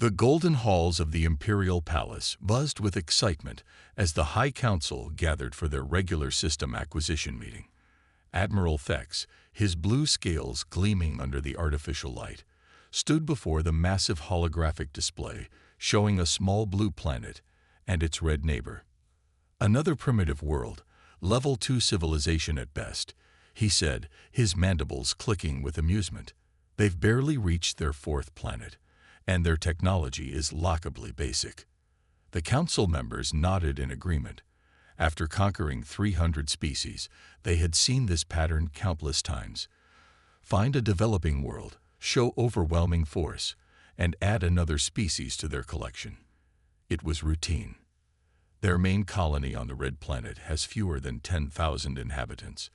The golden halls of the Imperial Palace buzzed with excitement as the High Council gathered for their regular system acquisition meeting. Admiral Thex, his blue scales gleaming under the artificial light, stood before the massive holographic display showing a small blue planet and its red neighbor. Another primitive world, level 2 civilization at best, he said, his mandibles clicking with amusement. They've barely reached their 4th planet, and their technology is laughably basic. The council members nodded in agreement. After conquering 300 species, they had seen this pattern countless times. Find a developing world, show overwhelming force, and add another species to their collection. It was routine. Their main colony on the Red Planet has fewer than 10,000 inhabitants.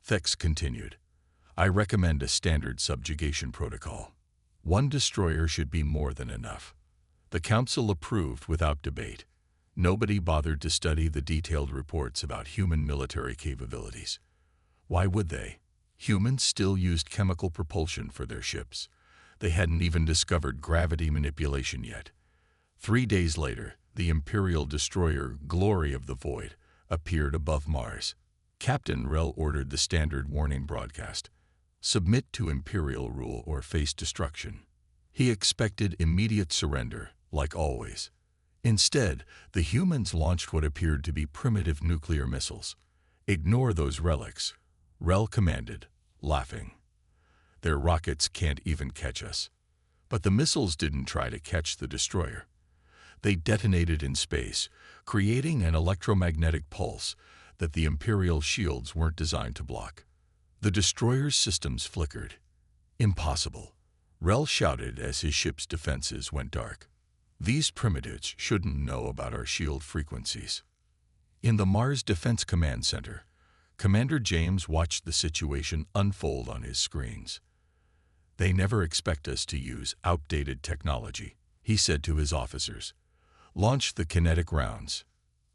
Thex continued, I recommend a standard subjugation protocol. 1 destroyer should be more than enough. The council approved without debate. Nobody bothered to study the detailed reports about human military capabilities. Why would they? Humans still used chemical propulsion for their ships. They hadn't even discovered gravity manipulation yet. 3 days later, the Imperial destroyer Glory of the Void appeared above Mars. Captain Rel ordered the standard warning broadcast. Submit to Imperial rule or face destruction. He expected immediate surrender, like always. Instead, the humans launched what appeared to be primitive nuclear missiles. Ignore those relics, Rel commanded, laughing. Their rockets can't even catch us. But the missiles didn't try to catch the destroyer. They detonated in space, creating an electromagnetic pulse that the Imperial shields weren't designed to block. The destroyer's systems flickered. Impossible, Rel shouted as his ship's defenses went dark. These primitives shouldn't know about our shield frequencies. In the Mars Defense Command Center, Commander James watched the situation unfold on his screens. They never expect us to use outdated technology, he said to his officers. Launch the kinetic rounds.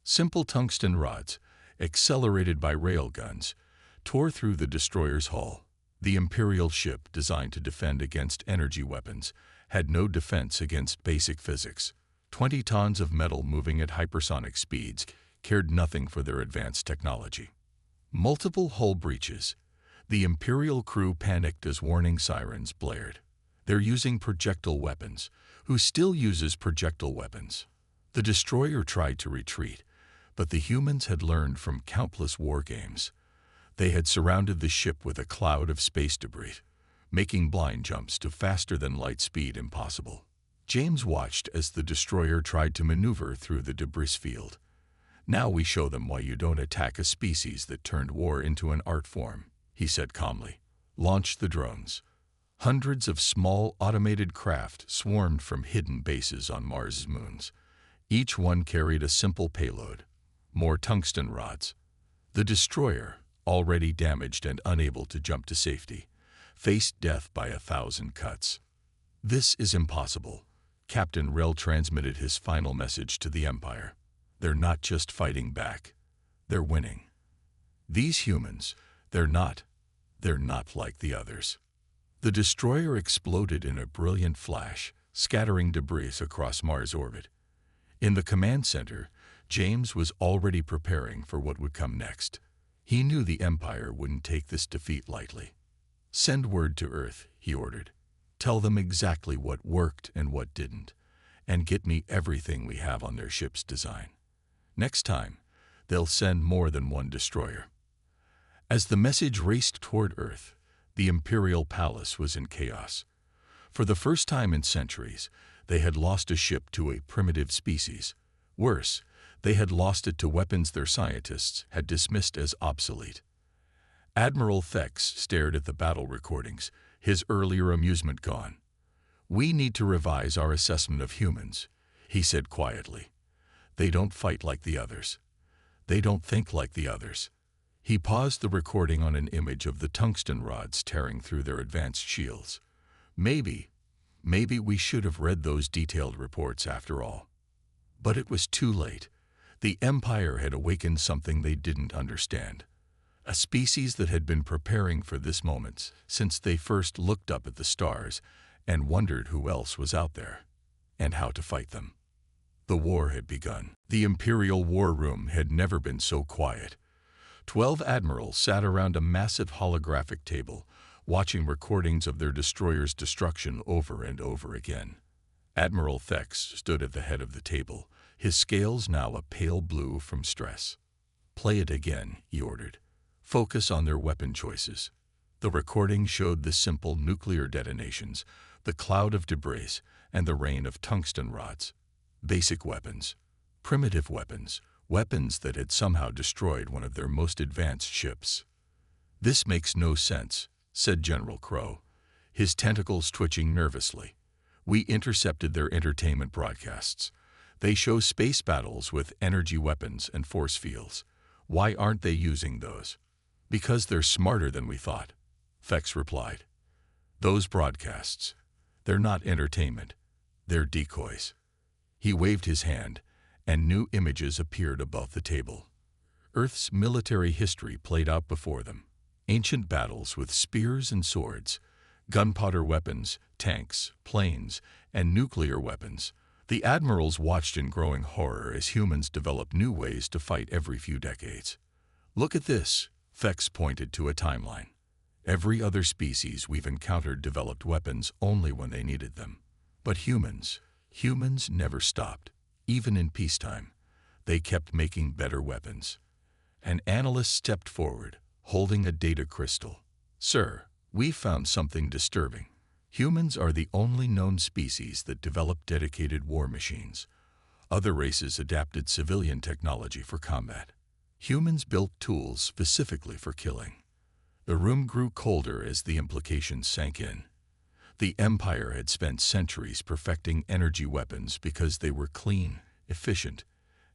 Simple tungsten rods, accelerated by railguns, tore through the destroyer's hull. The Imperial ship, designed to defend against energy weapons, had no defense against basic physics. 20 tons of metal moving at hypersonic speeds cared nothing for their advanced technology. Multiple hull breaches. The Imperial crew panicked as warning sirens blared. They're using projectile weapons. Who still uses projectile weapons? The destroyer tried to retreat, but the humans had learned from countless war games. They had surrounded the ship with a cloud of space debris, making blind jumps to faster-than-light speed impossible. James watched as the destroyer tried to maneuver through the debris field. Now we show them why you don't attack a species that turned war into an art form, he said calmly. Launch the drones. Hundreds of small automated craft swarmed from hidden bases on Mars's moons. Each one carried a simple payload, more tungsten rods. The destroyer, already damaged and unable to jump to safety, faced death by 1,000 cuts. This is impossible. Captain Rel transmitted his final message to the Empire. They're not just fighting back. They're winning. These humans, they're not like the others. The destroyer exploded in a brilliant flash, scattering debris across Mars' orbit. In the command center, James was already preparing for what would come next. He knew the Empire wouldn't take this defeat lightly. Send word to Earth, he ordered. Tell them exactly what worked and what didn't, and get me everything we have on their ship's design. Next time, they'll send more than 1 destroyer. As the message raced toward Earth, the Imperial Palace was in chaos. For the first time in centuries, they had lost a ship to a primitive species. Worse, they had lost it to weapons their scientists had dismissed as obsolete. Admiral Thex stared at the battle recordings, his earlier amusement gone. We need to revise our assessment of humans, he said quietly. They don't fight like the others. They don't think like the others. He paused the recording on an image of the tungsten rods tearing through their advanced shields. Maybe we should have read those detailed reports after all. But it was too late. The Empire had awakened something they didn't understand. A species that had been preparing for this moment since they first looked up at the stars and wondered who else was out there. and how to fight them. The war had begun. The Imperial War Room had never been so quiet. 12 admirals sat around a massive holographic table, watching recordings of their destroyer's destruction over and over again. Admiral Thex stood at the head of the table, his scales now a pale blue from stress. "Play it again," he ordered. "Focus on their weapon choices." The recording showed the simple nuclear detonations, the cloud of debris, and the rain of tungsten rods. Basic weapons, primitive weapons, weapons that had somehow destroyed one of their most advanced ships. "This makes no sense," said General Crow, his tentacles twitching nervously. "We intercepted their entertainment broadcasts. They show space battles with energy weapons and force fields. Why aren't they using those?" "Because they're smarter than we thought," Thex replied. "Those broadcasts, they're not entertainment. They're decoys." He waved his hand, and new images appeared above the table. Earth's military history played out before them. Ancient battles with spears and swords, gunpowder weapons, tanks, planes, and nuclear weapons. The admirals watched in growing horror as humans developed new ways to fight every few decades. "Look at this," Thex pointed to a timeline. "Every other species we've encountered developed weapons only when they needed them. But humans never stopped. Even in peacetime, they kept making better weapons." An analyst stepped forward, holding a data crystal. "Sir, we found something disturbing. Humans are the only known species that developed dedicated war machines. Other races adapted civilian technology for combat. Humans built tools specifically for killing." The room grew colder as the implications sank in. The Empire had spent centuries perfecting energy weapons because they were clean, efficient,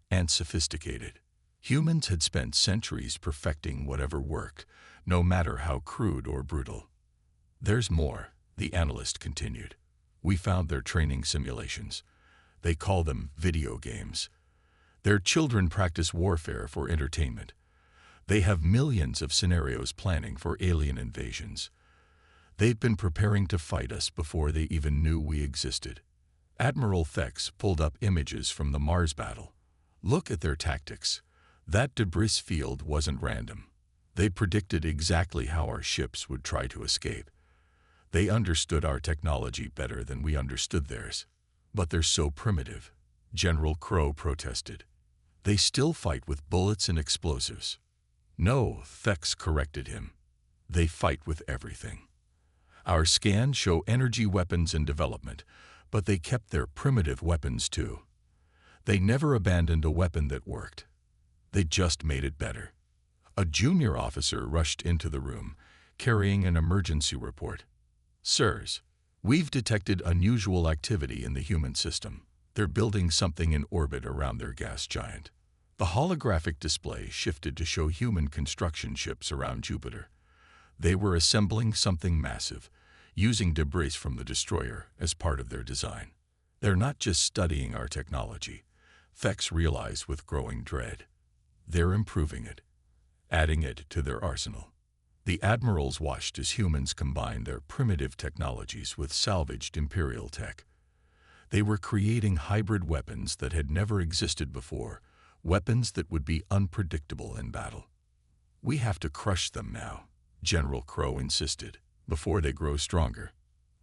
and sophisticated. Humans had spent centuries perfecting whatever worked, no matter how crude or brutal. "There's more," the analyst continued. "We found their training simulations. They call them video games. Their children practice warfare for entertainment. They have millions of scenarios planning for alien invasions. They've been preparing to fight us before they even knew we existed." Admiral Thex pulled up images from the Mars battle. "Look at their tactics. That debris field wasn't random. They predicted exactly how our ships would try to escape. They understood our technology better than we understood theirs. But they're so primitive," General Crow protested. "They still fight with bullets and explosives." "No," Thex corrected him. "They fight with everything. Our scans show energy weapons in development, but they kept their primitive weapons too. They never abandoned a weapon that worked. They just made it better." A junior officer rushed into the room, carrying an emergency report. "Sirs, we've detected unusual activity in the human system. They're building something in orbit around their gas giant." The holographic display shifted to show human construction ships around Jupiter. They were assembling something massive, using debris from the destroyer as part of their design. "They're not just studying our technology," Thex realized with growing dread. "They're improving it, adding it to their arsenal." The admirals watched as humans combined their primitive technologies with salvaged Imperial tech. They were creating hybrid weapons that had never existed before, weapons that would be unpredictable in battle. "We have to crush them now," General Crow insisted, "before they grow stronger."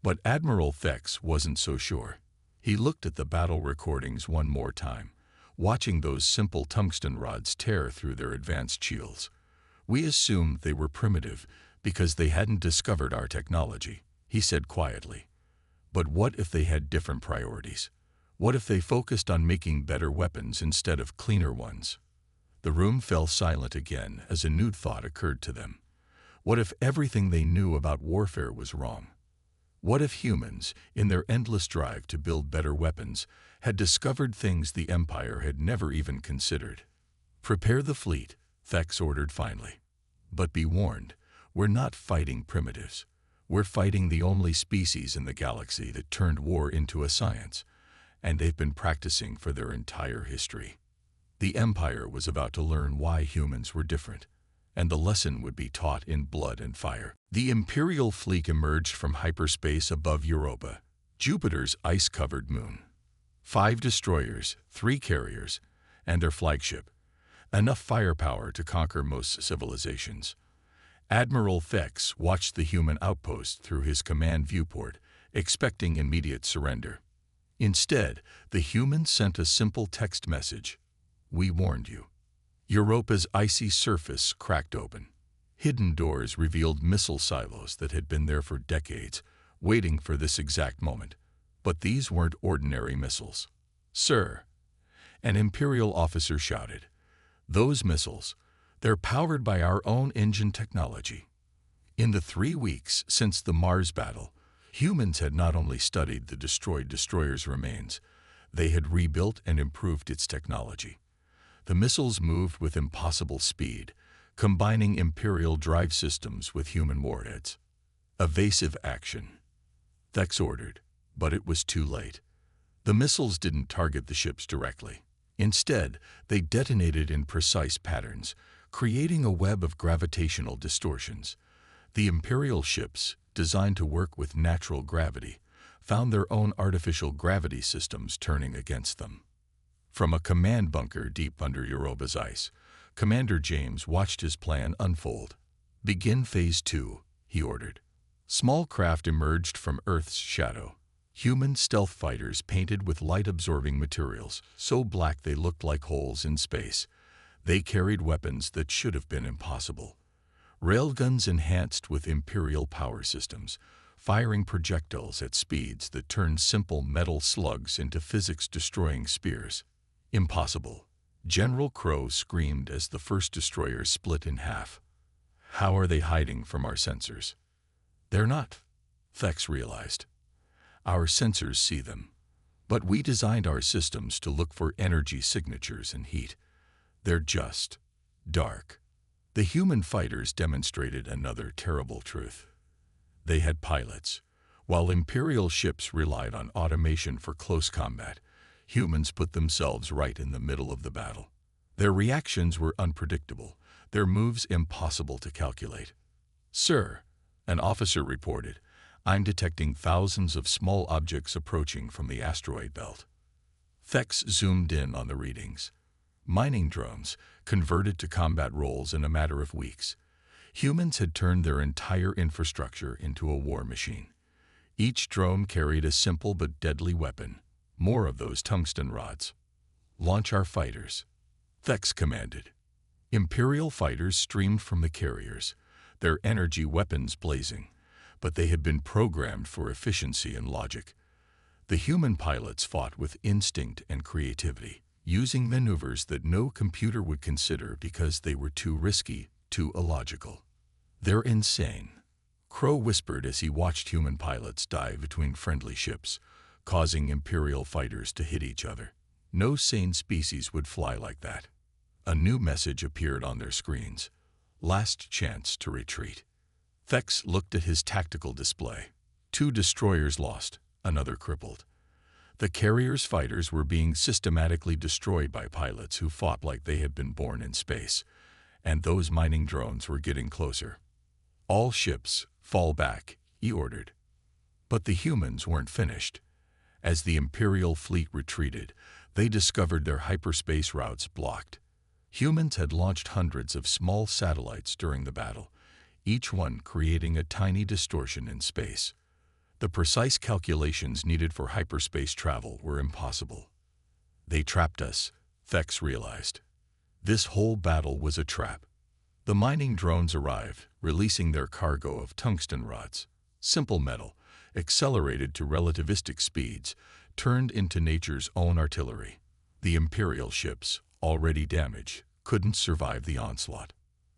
But Admiral Thex wasn't so sure. He looked at the battle recordings one more time, watching those simple tungsten rods tear through their advanced shields. "We assumed they were primitive because they hadn't discovered our technology," he said quietly. "But what if they had different priorities? What if they focused on making better weapons instead of cleaner ones?" The room fell silent again as a new thought occurred to them. What if everything they knew about warfare was wrong? What if humans, in their endless drive to build better weapons, had discovered things the Empire had never even considered? "Prepare the fleet," Thex ordered finally. "But be warned, we're not fighting primitives. We're fighting the only species in the galaxy that turned war into a science, and they've been practicing for their entire history." The Empire was about to learn why humans were different, and the lesson would be taught in blood and fire. The Imperial fleet emerged from hyperspace above Europa, Jupiter's ice-covered moon. 5 destroyers, 3 carriers, and their flagship. Enough firepower to conquer most civilizations. Admiral Thex watched the human outpost through his command viewport, expecting immediate surrender. Instead, the humans sent a simple text message. "We warned you." Europa's icy surface cracked open. Hidden doors revealed missile silos that had been there for decades, waiting for this exact moment. But these weren't ordinary missiles. "Sir," an Imperial officer shouted, "those missiles, they're powered by our own engine technology." In the 3 weeks since the Mars battle, humans had not only studied the destroyed destroyer's remains, they had rebuilt and improved its technology. The missiles moved with impossible speed, combining Imperial drive systems with human warheads. "Evasive action," Thex ordered, but it was too late. The missiles didn't target the ships directly. Instead, they detonated in precise patterns, creating a web of gravitational distortions. The Imperial ships, designed to work with natural gravity, found their own artificial gravity systems turning against them. From a command bunker deep under Europa's ice, Commander James watched his plan unfold. "Begin Phase 2, he ordered. Small craft emerged from Earth's shadow. Human stealth fighters painted with light-absorbing materials, so black they looked like holes in space. They carried weapons that should have been impossible. Railguns enhanced with Imperial power systems, firing projectiles at speeds that turned simple metal slugs into physics-destroying spears. Impossible. General Crow screamed as the first destroyer split in half. "How are they hiding from our sensors?" "They're not," Thex realized. "Our sensors see them. But we designed our systems to look for energy signatures and heat. They're just dark." The human fighters demonstrated another terrible truth. They had pilots. While Imperial ships relied on automation for close combat, humans put themselves right in the middle of the battle. Their reactions were unpredictable, their moves impossible to calculate. "Sir," an officer reported, "I'm detecting thousands of small objects approaching from the asteroid belt." Thex zoomed in on the readings. Mining drones, converted to combat roles in a matter of weeks. Humans had turned their entire infrastructure into a war machine. Each drone carried a simple but deadly weapon, more of those tungsten rods. "Launch our fighters," Thex commanded. Imperial fighters streamed from the carriers, their energy weapons blazing, but they had been programmed for efficiency and logic. The human pilots fought with instinct and creativity, using maneuvers that no computer would consider because they were too risky, too illogical. "They're insane," Crow whispered as he watched human pilots dive between friendly ships, causing Imperial fighters to hit each other. No sane species would fly like that. A new message appeared on their screens. "Last chance to retreat." Thex looked at his tactical display. 2 destroyers lost, another crippled. The carrier's fighters were being systematically destroyed by pilots who fought like they had been born in space, and those mining drones were getting closer. "All ships, fall back," he ordered. But the humans weren't finished. As the Imperial fleet retreated, they discovered their hyperspace routes blocked. Humans had launched hundreds of small satellites during the battle, each one creating a tiny distortion in space. The precise calculations needed for hyperspace travel were impossible. "They trapped us," Thex realized. This whole battle was a trap. The mining drones arrived, releasing their cargo of tungsten rods, simple metal, accelerated to relativistic speeds, turned into nature's own artillery. The Imperial ships, already damaged, couldn't survive the onslaught.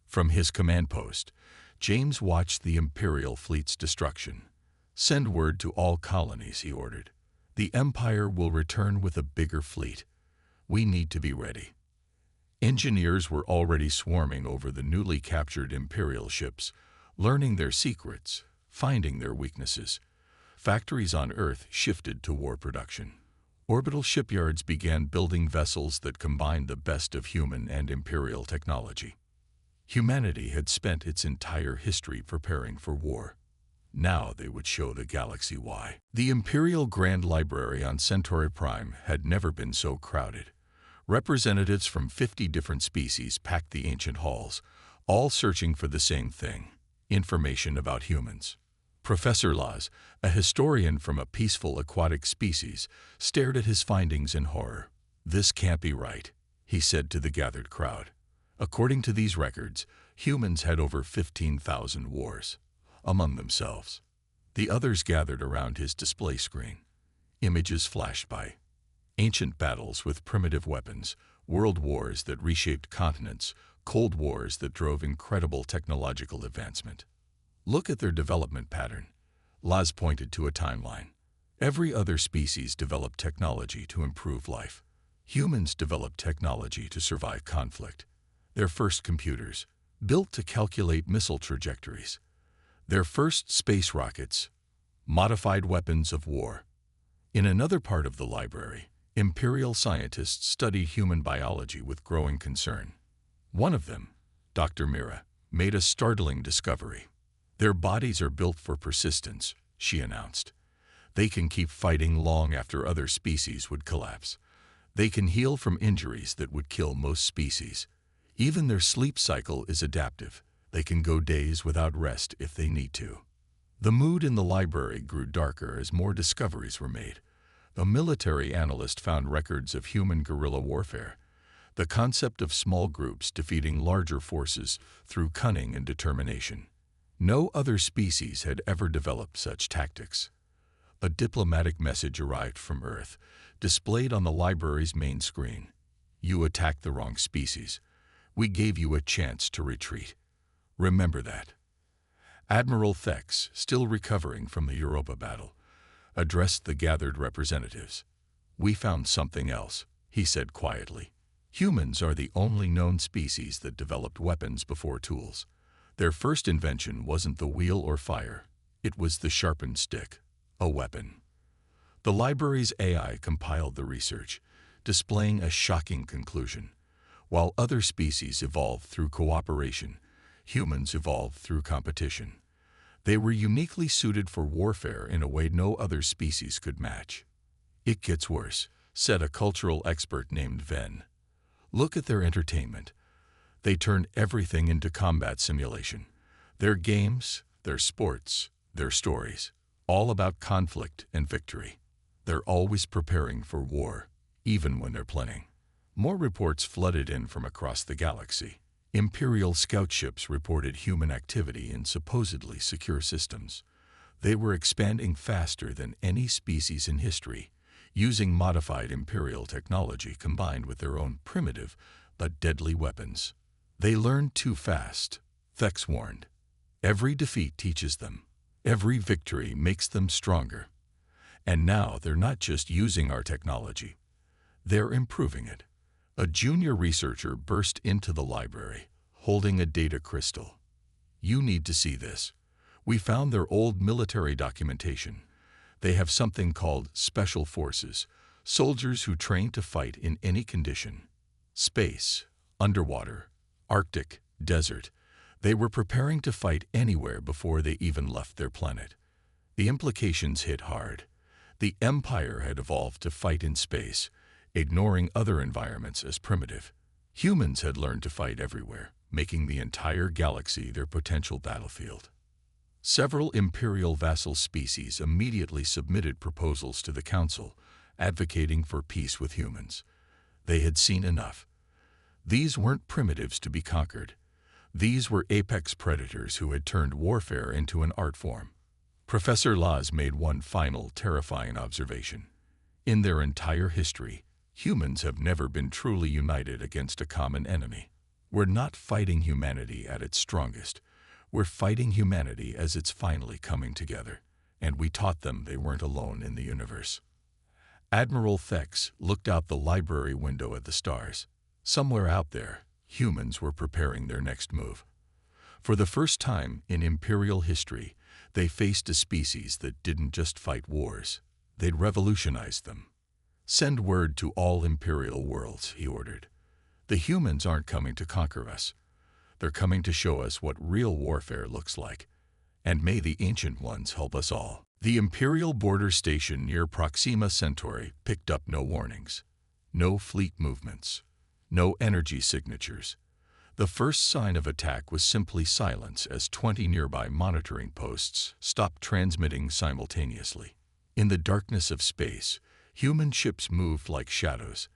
From his command post, James watched the Imperial fleet's destruction. "Send word to all colonies," he ordered. "The Empire will return with a bigger fleet. We need to be ready." Engineers were already swarming over the newly captured Imperial ships, learning their secrets, finding their weaknesses. Factories on Earth shifted to war production. Orbital shipyards began building vessels that combined the best of human and Imperial technology. Humanity had spent its entire history preparing for war. Now they would show the galaxy why. The Imperial Grand Library on Centauri Prime had never been so crowded. Representatives from 50 different species packed the ancient halls, all searching for the same thing: information about humans. Professor Laz, a historian from a peaceful aquatic species, stared at his findings in horror. "This can't be right," he said to the gathered crowd. According to these records, humans had over 15,000 wars among themselves. The others gathered around his display screen. Images flashed by. Ancient battles with primitive weapons, world wars that reshaped continents, cold wars that drove incredible technological advancement. Look at their development pattern. Laz pointed to a timeline. Every other species developed technology to improve life. Humans developed technology to survive conflict. Their first computers, built to calculate missile trajectories. Their first space rockets, modified weapons of war. In another part of the library, Imperial scientists studied human biology with growing concern. One of them, Dr. Mira, made a startling discovery. "Their bodies are built for persistence," she announced. "They can keep fighting long after other species would collapse. They can heal from injuries that would kill most species. Even their sleep cycle is adaptive. They can go days without rest if they need to." The mood in the library grew darker as more discoveries were made. A military analyst found records of human guerrilla warfare, the concept of small groups defeating larger forces through cunning and determination. No other species had ever developed such tactics. A diplomatic message arrived from Earth, displayed on the library's main screen. "You attacked the wrong species. We gave you a chance to retreat. Remember that." Admiral Thex, still recovering from the Europa battle, addressed the gathered representatives. "We found something else," he said quietly. "Humans are the only known species that developed weapons before tools. Their first invention wasn't the wheel or fire. It was the sharpened stick, a weapon." The library's AI compiled the research, displaying a shocking conclusion. While other species evolved through cooperation, humans evolved through competition. They were uniquely suited for warfare in a way no other species could match. "It gets worse," said a cultural expert named Ven. "Look at their entertainment. They turn everything into combat simulation. Their games, their sports, their stories, all about conflict and victory. They're always preparing for war, even when they're playing." More reports flooded in from across the galaxy. Imperial scout ships reported human activity in supposedly secure systems. They were expanding faster than any species in history, using modified Imperial technology combined with their own primitive but deadly weapons. "They learn too fast," Thex warned. "Every defeat teaches them. Every victory makes them stronger. And now they're not just using our technology. They're improving it." A junior researcher burst into the library, holding a data crystal. "You need to see this. We found their old military documentation. They have something called Special Forces, soldiers who train to fight in any condition. Space, underwater, Arctic, desert. They were preparing to fight anywhere before they even left their planet." The implications hit hard. The Empire had evolved to fight in space, ignoring other environments as primitive. Humans had learned to fight everywhere, making the entire galaxy their potential battlefield. Several Imperial vassal species immediately submitted proposals to the Council, advocating for peace with humans. They had seen enough. These weren't primitives to be conquered. These were apex predators who had turned warfare into an art form. Professor Laz made one final, terrifying observation. In their entire history, humans have never been truly united against a common enemy. We're not fighting humanity at its strongest. We're fighting humanity as it's finally coming together. And we taught them they weren't alone in the universe. Admiral Thex looked out the library window at the stars. Somewhere out there, humans were preparing their next move. For the first time in Imperial history, they faced a species that didn't just fight wars. They'd revolutionized them. "Send word to all Imperial worlds," he ordered. "The humans aren't coming to conquer us. They're coming to show us what real warfare looks like. and may the Ancient Ones help us all. The Imperial border station near Proxima Centauri picked up no warnings, no fleet movements, no energy signatures. The first sign of attack was simply silence as 20 nearby monitoring posts stopped transmitting simultaneously. In the darkness of space, human ships moved like shadows.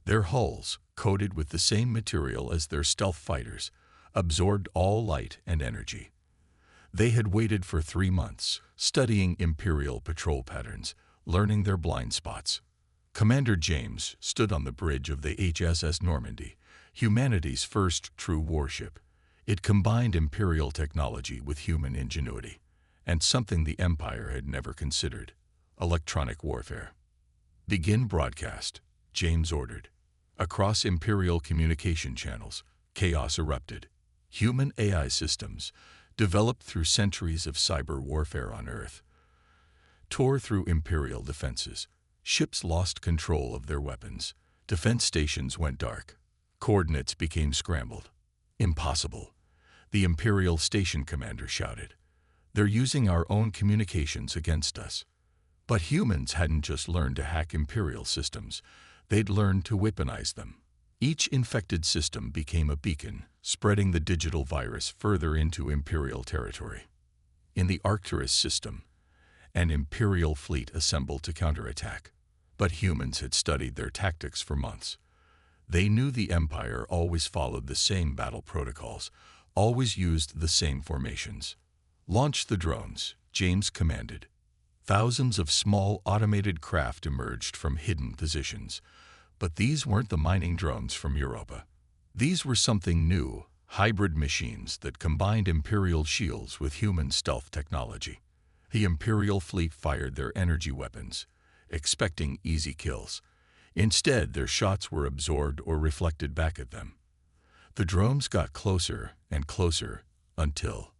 Their hulls, coated with the same material as their stealth fighters, absorbed all light and energy. They had waited for 3 months, studying Imperial patrol patterns, learning their blind spots. Commander James stood on the bridge of the HSS Normandy, humanity's first true warship. It combined Imperial technology with human ingenuity, and something the Empire had never considered: electronic warfare. "Begin broadcast," James ordered. Across Imperial communication channels, chaos erupted. Human AI systems, developed through centuries of cyber warfare on Earth, tore through Imperial defenses. Ships lost control of their weapons. Defense stations went dark. Coordinates became scrambled. "Impossible," the Imperial station commander shouted. "They're using our own communications against us." But humans hadn't just learned to hack Imperial systems. They'd learned to weaponize them. Each infected system became a beacon, spreading the digital virus further into Imperial territory. In the Arcturus system, an Imperial fleet assembled to counterattack. But humans had studied their tactics for months. They knew the Empire always followed the same battle protocols, always used the same formations. "Launch the drones," James commanded. Thousands of small automated craft emerged from hidden positions. But these weren't the mining drones from Europa. These were something new, hybrid machines that combined Imperial shields with human stealth technology. The Imperial fleet fired their energy weapons, expecting easy kills. Instead, their shots were absorbed or reflected back at them. The drones got closer and closer until—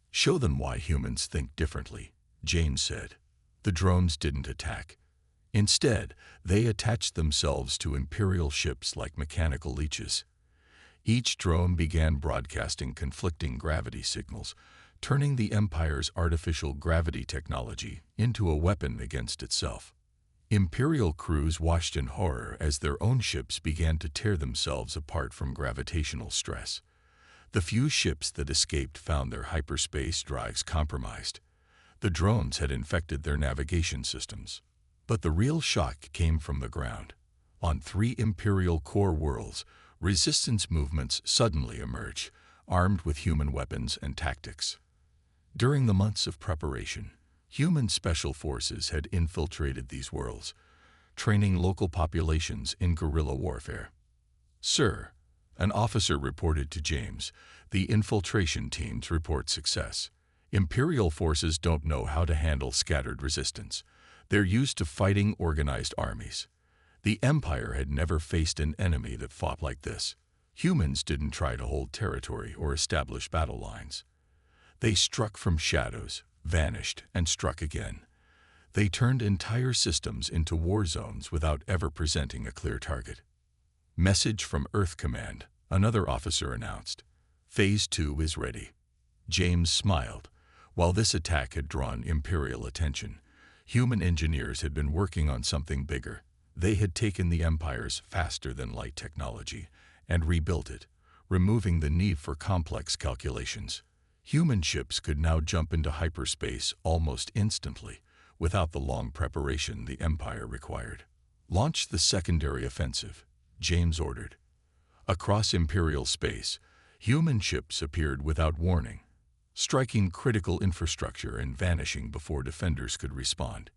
"Show them why humans think differently," James said. The drones didn't attack. Instead, they attached themselves to Imperial ships like mechanical leeches. Each drone began broadcasting conflicting gravity signals, turning the Empire's artificial gravity technology into a weapon against itself. Imperial crews watched in horror as their own ships began to tear themselves apart from gravitational stress. The few ships that escaped found their hyperspace drives compromised. The drones had infected their navigation systems. But the real shock came from the ground. On 3 Imperial core worlds, resistance movements suddenly emerged, armed with human weapons and tactics. During the months of preparation, human special forces had infiltrated these worlds, training local populations in guerrilla warfare. "Sir," an officer reported to James, "the infiltration teams report success. Imperial forces don't know how to handle scattered resistance. They're used to fighting organized armies. The Empire had never faced an enemy that fought like this. Humans didn't try to hold territory or establish battle lines. They struck from shadows, vanished, and struck again. They turned entire systems into war zones without ever presenting a clear target." "Message from Earth Command," another officer announced. "Phase 2 is ready." James smiled. While this attack had drawn Imperial attention, human engineers had been working on something bigger. They had taken the Empire's faster-than-light technology and rebuilt it, removing the need for complex calculations. Human ships could now jump into hyperspace almost instantly, without the long preparation the Empire required. "Launch the secondary offensive," James ordered. Across Imperial space, human ships appeared without warning, striking critical infrastructure and vanishing before defenders could respond.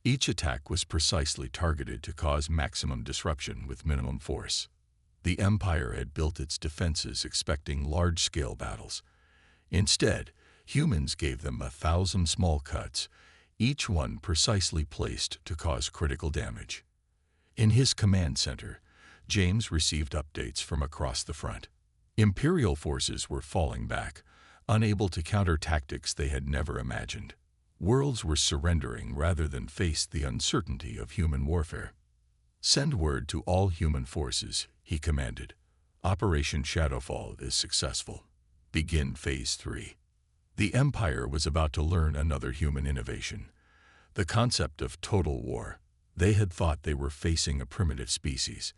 Each attack was precisely targeted to cause maximum disruption with minimum force. The Empire had built its defenses expecting large-scale battles. Instead, humans gave them 1,000 small cuts, each one precisely placed to cause critical damage. In his command center, James received updates from across the front. Imperial forces were falling back, unable to counter tactics they had never imagined. Worlds were surrendering rather than face the uncertainty of human warfare. "Send word to all human forces," he commanded. "Operation Shadowfall is successful. Begin Phase 3. The Empire was about to learn another human innovation, the concept of total war. They had thought they were facing a primitive species.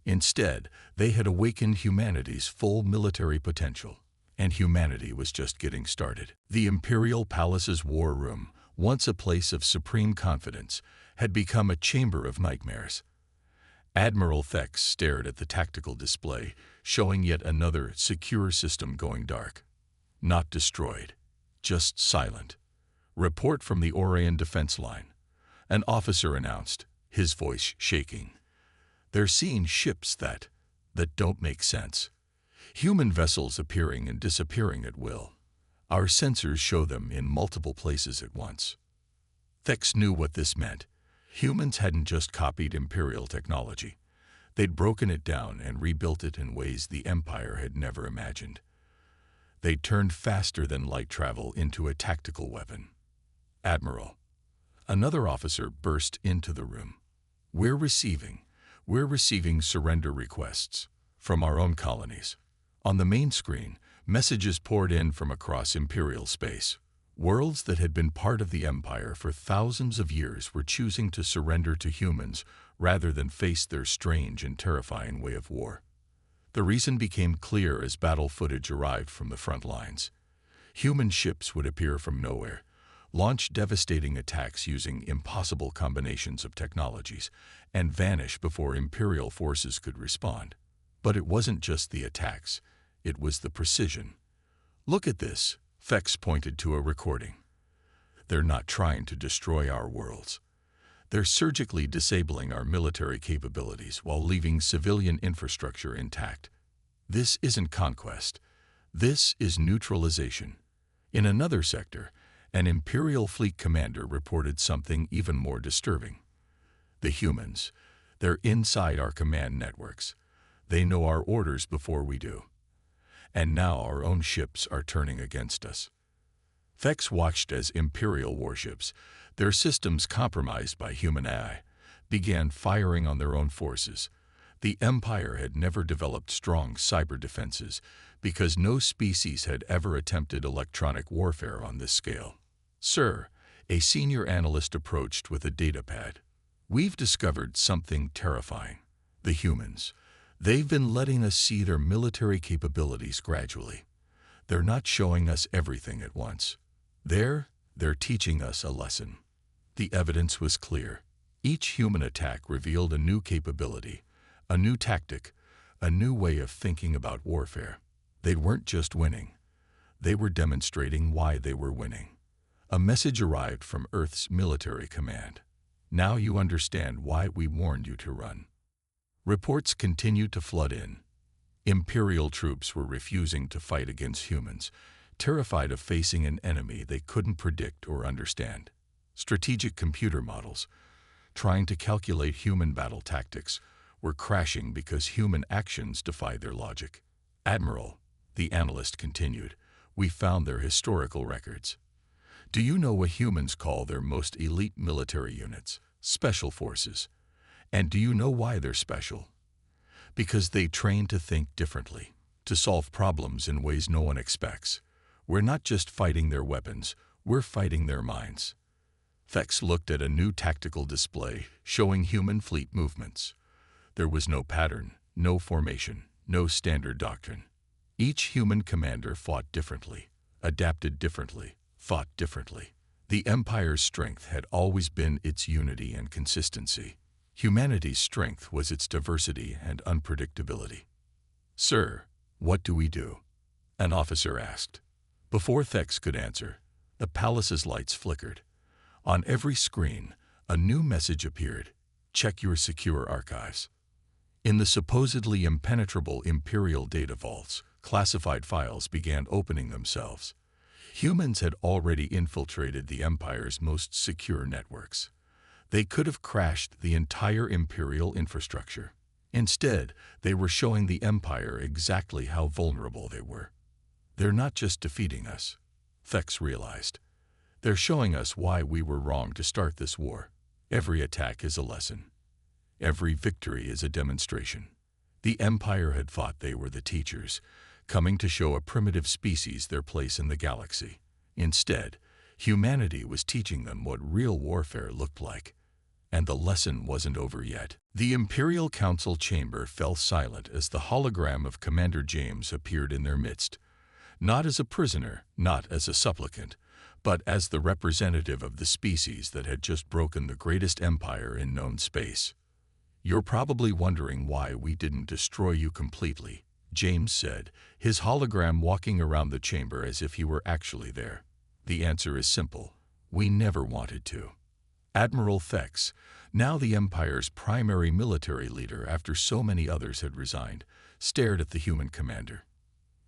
Instead, they had awakened humanity's full military potential, and humanity was just getting started. The Imperial Palace's war room, once a place of supreme confidence, had become a chamber of nightmares. Admiral Thex stared at the tactical display, showing yet another secure system going dark. Not destroyed, just silent. Report from the Orion defense line. An officer announced, his voice shaking. They're seeing ships that don't make sense. Human vessels appearing and disappearing at will. Our sensors show them in multiple places at once. Thex knew what this meant. Humans hadn't just copied Imperial technology. They'd broken it down and rebuilt it in ways the Empire had never imagined. They turned faster than light travel into a tactical weapon. Admiral. Another officer burst into the room. We're receiving surrender requests from our own colonies. On the main screen, messages poured in from across Imperial space. Worlds that had been part of the Empire for thousands of years were choosing to surrender to humans rather than face their strange and terrifying way of war. The reason became clear as battle footage arrived from the front lines. Human ships would appear from nowhere, launch devastating attacks using impossible combinations of technologies, and vanish before Imperial forces could respond. But it wasn't just the attacks, it was the precision. Look at this, Thex pointed to a recording. They're not trying to destroy our worlds. They're surgically disabling our military capabilities while leaving civilian infrastructure intact. This isn't conquest. This is neutralization. In another sector, an Imperial fleet commander reported something even more disturbing. The humans, they're inside our command networks. They know our orders before we do. And now our own ships are turning against us. Thex watched as Imperial warships, their systems compromised by human AI, began firing on their own forces. The Empire had never developed strong cyber defenses because no species had ever attempted electronic warfare on this scale. Sir, a senior analyst approached with a datapad. We've discovered something terrifying. The humans. They've been letting us see their military capabilities gradually. They're not showing us everything at once. They're teaching us a lesson. The evidence was clear. Each human attack revealed a new capability, a new tactic, a new way of thinking about warfare. They weren't just winning. They were demonstrating why they were winning. A message arrived from Earth's military command. Now you understand why we warned you to run. Reports continued to flood in. Imperial troops were refusing to fight against humans, terrified of facing an enemy they couldn't predict or understand. Strategic computer models, trying to calculate human battle tactics, were crashing because human actions defied their logic. Admiral, the analyst continued, we found their historical records. Do you know what humans call their most elite military units? Special forces. And do you know why they're special? Because they train to think differently, to solve problems in ways no one expects. We're not just fighting their weapons, we're fighting their minds. Thex looked at a new tactical display showing human fleet movements. There was no pattern, no formation, no standard doctrine. Each human commander fought differently, adapted differently, thought differently. The Empire's strength had always been its unity and consistency. Humanity's strength was its diversity and unpredictability. Sir, what do we do? An officer asked. Before Thex could answer, the palace's lights flickered. On every screen, a new message appeared. Check your secure archives. In the supposedly impenetrable Imperial data vaults, classified files began opening themselves. Humans had already infiltrated the Empire's most secure networks. They could have crashed the entire Imperial infrastructure. Instead, they were showing the Empire exactly how vulnerable they were. They're not just defeating us, Thex realized. They're showing us why we were wrong to start this war. Every attack is a lesson. Every victory is a demonstration. The Empire had thought they were the teachers, coming to show a primitive species their place in the galaxy. Instead, humanity was teaching them what real warfare looked like. And the lesson wasn't over yet. The Imperial Council chamber fell silent as the hologram of Commander James appeared in their midst. Not as a prisoner, not as a supplicant, but as the representative of the species that had just broken the greatest empire in known space. "You're probably wondering why we didn't destroy you completely," James said, his hologram walking around the chamber as if he were actually there. "The answer is simple. We never wanted to." Admiral Thex, now the Empire's primary military leader after so many others had resigned, stared at the human commander.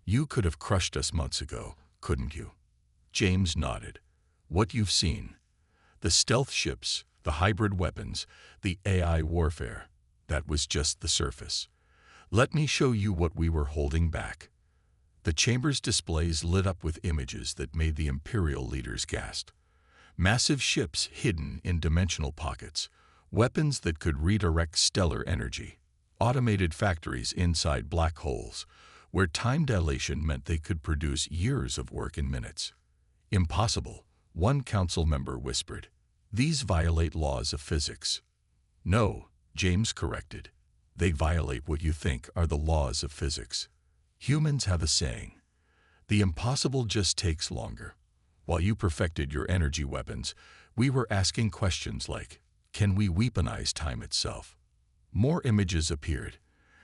"You could have crushed us months ago, couldn't you?" James nodded. "What you've seen, the stealth ships, the hybrid weapons, the AI warfare, that was just the surface. Let me show you what we were holding back." The chamber's displays lit up with images that made the Imperial leaders gasp. Massive ships hidden in dimensional pockets, weapons that could redirect stellar energy, automated factories inside black holes, where time dilation meant they could produce years of work in minutes. "Impossible," one council member whispered. "These violate laws of physics." "No," James corrected. "They violate what you think are the laws of physics. Humans have a saying, 'The impossible just takes longer.' While you perfected your energy weapons, we were asking questions like, can we weaponize time itself?" More images appeared.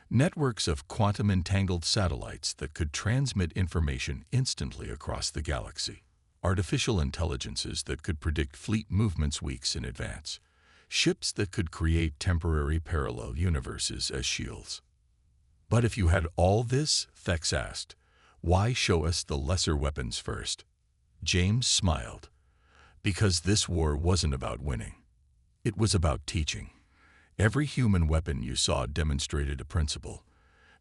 Networks of quantum-entangled satellites that could transmit information instantly across the galaxy. Artificial intelligences that could predict fleet movements weeks in advance. Ships that could create temporary parallel universes as shields. "But if you had all this," Thex asked, "why show us the lesser weapons first?" James smiled. "Because this war wasn't about winning. It was about teaching. Every human weapon you saw demonstrated a principle.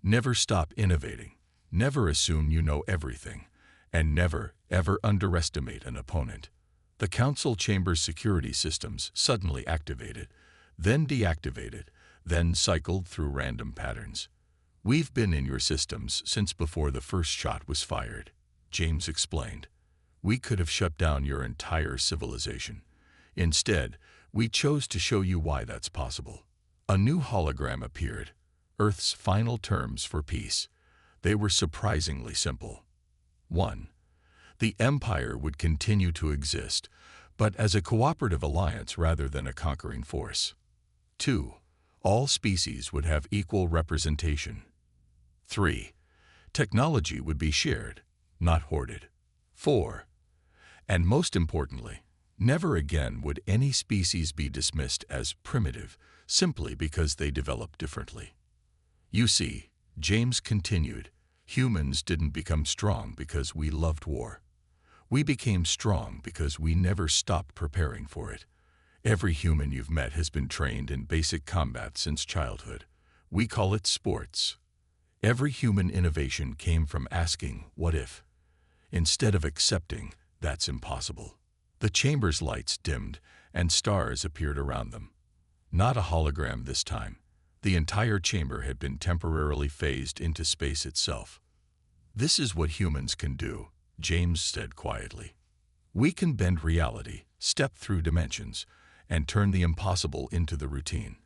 Never stop innovating, never assume you know everything, and never, ever underestimate an opponent." The council chamber's security systems suddenly activated, then deactivated, then cycled through random patterns. "We've been in your systems since before the first shot was fired," James explained. "We could have shut down your entire civilization. Instead, we chose to show you why that's possible." A new hologram appeared, Earth's final terms for peace. They were surprisingly simple. 1. The Empire would continue to exist, but as a cooperative alliance rather than a conquering force. 2. All species would have equal representation. 3. Technology would be shared, not hoarded. 4. And most importantly, never again would any species be dismissed as primitive simply because they developed differently. "You see," James continued, "humans didn't become strong because we loved war. We became strong because we never stopped preparing for it. Every human you've met has been trained in basic combat since childhood. We call it sports. Every human innovation came from asking, 'What if?' instead of accepting, 'That's impossible.'" The chamber's lights dimmed, and stars appeared around them. Not a hologram this time. The entire chamber had been temporarily phased into space itself. "This is what humans can do," James said quietly. "We can bend reality, step through dimensions, and turn the impossible into the routine.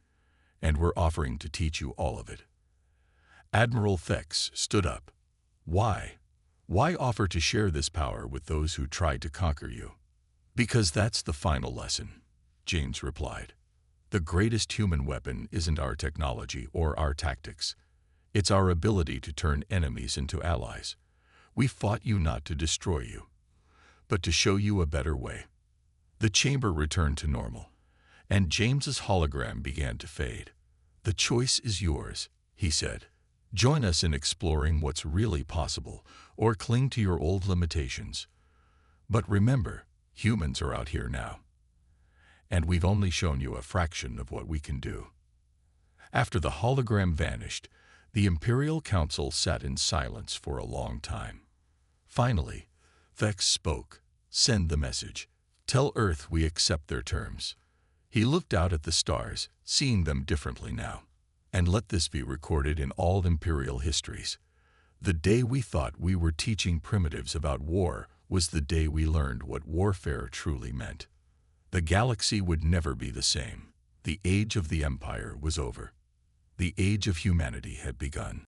And we're offering to teach you all of it." Admiral Thex stood up. "Why? Why offer to share this power with those who tried to conquer you?" "Because that's the final lesson," James replied. "The greatest human weapon isn't our technology or our tactics. It's our ability to turn enemies into allies. We fought you not to destroy you, but to show you a better way." The chamber returned to normal, and James's hologram began to fade. "The choice is yours," he said. "Join us in exploring what's really possible, or cling to your old limitations. But remember, humans are out here now, and we've only shown you a fraction of what we can do." After the hologram vanished, the Imperial Council sat in silence for a long time. Finally, Thex spoke. "Send the message. Tell Earth we accept their terms." He looked out at the stars, seeing them differently now. "And let this be recorded in all Imperial histories. The day we thought we were teaching primitives about war was the day we learned what warfare truly meant. The galaxy would never be the same. The age of the Empire was over. The age of humanity had begun.